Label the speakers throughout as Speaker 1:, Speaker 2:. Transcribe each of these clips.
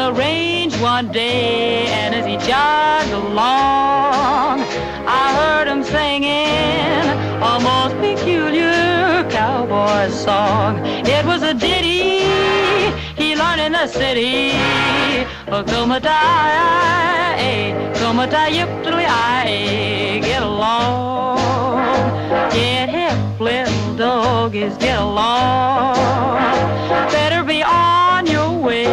Speaker 1: the range one day, and as he jogged along, I heard him singing a most peculiar cowboy song. It was a ditty he learned in the city. Get along. Get hip, little doggies, get along. Better be on your way,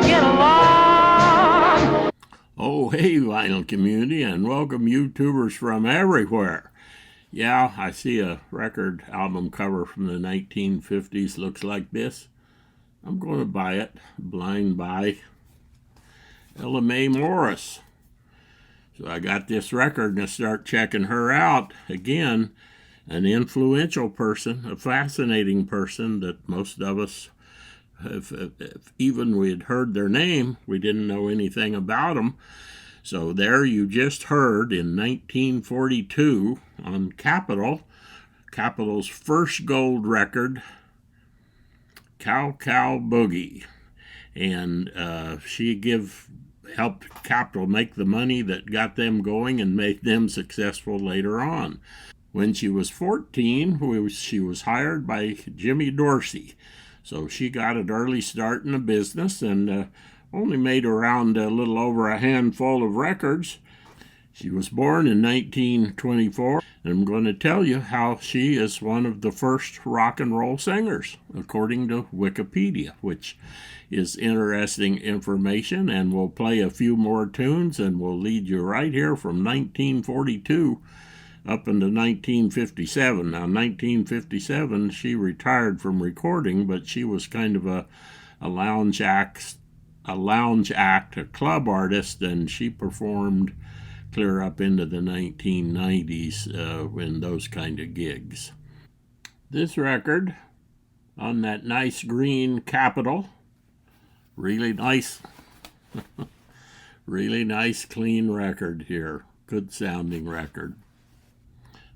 Speaker 1: get along.
Speaker 2: Oh, hey, vinyl community, and welcome YouTubers from everywhere. Yeah, I see a record album cover from the 1950s. Looks like this. I'm going to buy it. Blind buy. Ella Mae Morse. So I got this record and I start checking her out. Again, an influential person, a fascinating person that most of us, if even we had heard their name, we didn't know anything about them. So there you just heard in 1942 on Capitol, Capitol's first gold record, Cow Cow Boogie. And she helped Capitol make the money that got them going and made them successful later on. When she was 14, she was hired by Jimmy Dorsey. So she got an early start in the business and only made around a little over a handful of records. She was born in 1924, and I'm going to tell you how she is one of the first rock and roll singers, according to Wikipedia, which is interesting information, and we'll play a few more tunes, and we'll lead you right here from 1942 up into 1957. Now, 1957, she retired from recording, but she was kind of a lounge act, a club artist, and she performed clear up into the 1990s in those kind of gigs. This record on that nice green Capitol, really nice, really nice clean record here, good sounding record.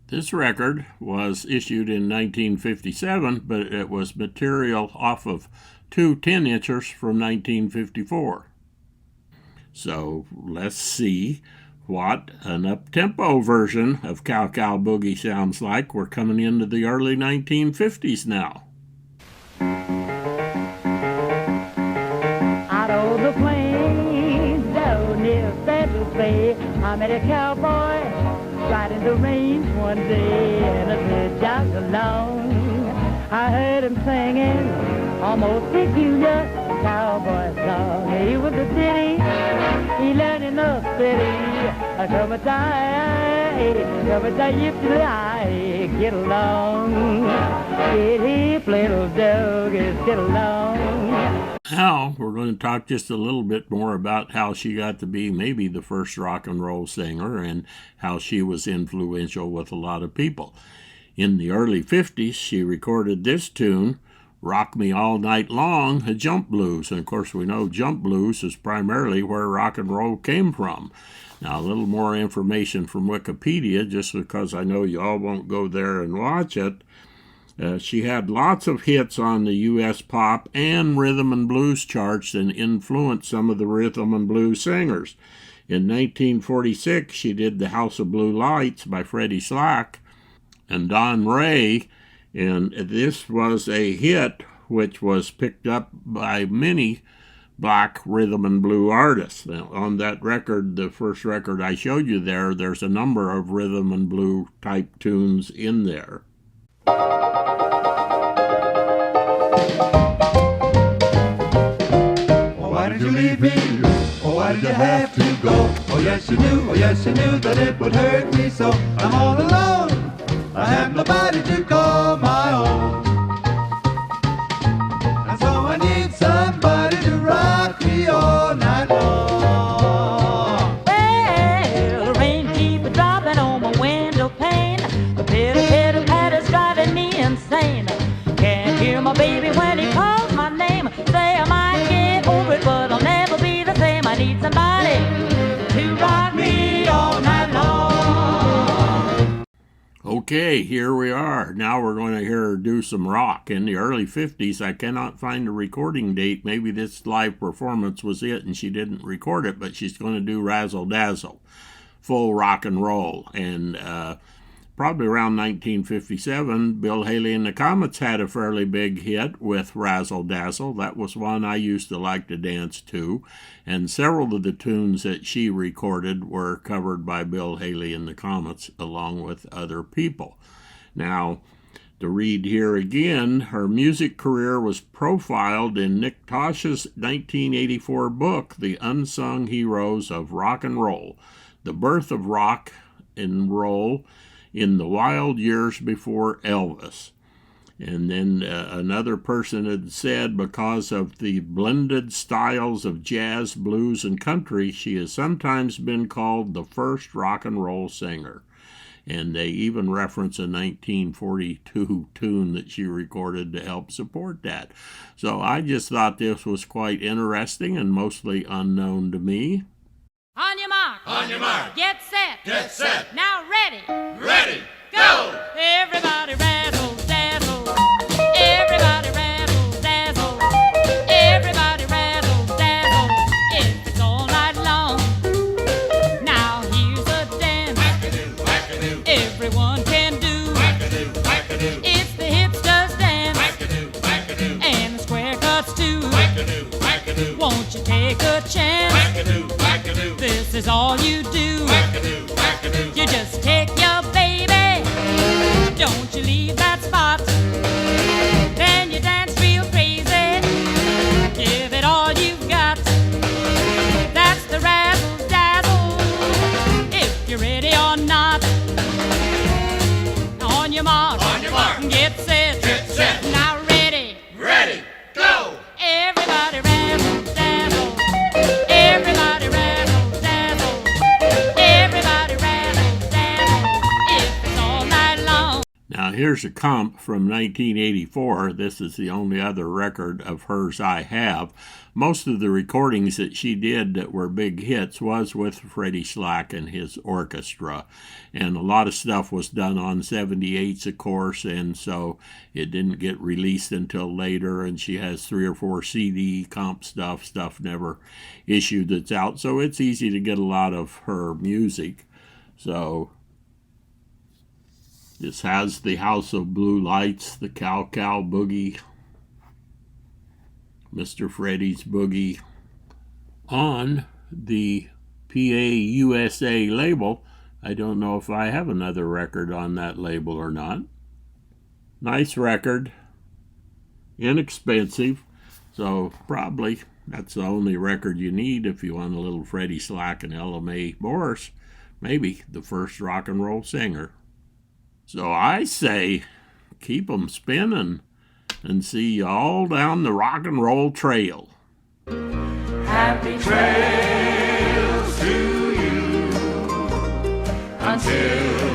Speaker 2: This record was issued in 1957, but it was material off of two 10-inchers from 1954. So let's see what an up-tempo version of Cow Cow Boogie sounds like. We're coming into the early 1950s now.
Speaker 1: Out of the plains, down near Federal Bay, I met a cowboy riding the range one day, and as we jogged along, I heard him singing almost peculiar cowboy song. He was a ditty he learned in the city. Come a time, get along. Get hip, little doggies, get along.
Speaker 2: Now, we're going to talk just a little bit more about how she got to be maybe the first rock and roll singer and how she was influential with a lot of people. In the early 50s, she recorded this tune, Rock Me All Night Long, a jump blues. And of course, we know jump blues is primarily where rock and roll came from. Now, a little more information from Wikipedia, just because I know you all won't go there and watch it. She had lots of hits on the U.S. pop and rhythm and blues charts and influenced some of the rhythm and blues singers. In 1946, she did The House of Blue Lights by Freddie Slack and Don Ray, and this was a hit which was picked up by many black rhythm and blues artists. Now, on that record, the first record I showed you there, there's a number of rhythm and blues type tunes in there.
Speaker 3: Why did you leave me? Oh, why did you have to go? Oh, yes you knew that it would hurt me so. I'm all alone, I have nobody to call my own. And so I need somebody to rock me all night long.
Speaker 1: Well, the rain keeps dropping on my window pane. The pitter-patter-patter's driving me insane. Can't hear my baby when he calls my name. Say I might get over it, but I'll never be the same. I need somebody to rock me all night long.
Speaker 2: Okay, here we are. Now we're going to hear her do some rock. In the early 50s, I cannot find a recording date. Maybe this live performance was it and she didn't record it, but she's going to do Razzle Dazzle, full rock and roll. And probably around 1957, Bill Haley and the Comets had a fairly big hit with Razzle Dazzle. That was one I used to like to dance to. And several of the tunes that she recorded were covered by Bill Haley and the Comets, along with other people. Now, to read here again, her music career was profiled in Nick Tosh's 1984 book, The Unsung Heroes of Rock and Roll, The Birth of Rock and Roll in the Wild Years Before Elvis. And then another person had said, because of the blended styles of jazz, blues, and country, she has sometimes been called the first rock and roll singer. And they even reference a 1942 tune that she recorded to help support that. So I just thought this was quite interesting and mostly unknown to me.
Speaker 4: On your mark.
Speaker 5: On your mark.
Speaker 4: Get set.
Speaker 5: Get set.
Speaker 4: Now ready.
Speaker 5: Ready. Go.
Speaker 4: Everybody razzle dazzle. Everybody razzle dazzle. Everybody razzle dazzle. It's all night long. Now here's a dance.
Speaker 5: Wackadoo, wackadoo.
Speaker 4: Everyone can do.
Speaker 5: Wackadoo, wackadoo.
Speaker 4: It's the hipsters dance.
Speaker 5: Wackadoo, wackadoo.
Speaker 4: And the square cuts too.
Speaker 5: Wackadoo, wackadoo.
Speaker 4: Won't you take a chance?
Speaker 5: Wackadoo, wackadoo.
Speaker 4: This is all you do.
Speaker 5: Wackadoo, wackadoo.
Speaker 4: You just take your baby. Don't you leave that spot. Then you dance real crazy. Give it all you've got. That's the razzle dazzle. If you're ready or not. On your mark.
Speaker 5: On your mark.
Speaker 4: Get set.
Speaker 5: Get set.
Speaker 4: Now ready.
Speaker 5: Ready. Go.
Speaker 4: Everybody razzle dazzle. Everybody razzle dazzle. Everybody razzle dazzle. If it's all night long.
Speaker 2: Now here's a comp from 1984. This is the only other record of hers I have. Most of the recordings that she did that were big hits was with Freddie Slack and his orchestra. And a lot of stuff was done on 78s, of course, and so it didn't get released until later. And she has 3 or 4 CD comp stuff never issued that's out. So it's easy to get a lot of her music. So this has the House of Blue Lights, the Cow Cow Boogie, Mr. Freddie's Boogie on the PA USA label. I don't know if I have another record on that label or not. Nice record, inexpensive, so probably that's the only record you need if you want a little Freddie Slack and LMA Morse, maybe the first rock and roll singer. So I say, keep 'em spinning and see you all down the rock and roll trail.
Speaker 3: Happy trails to you until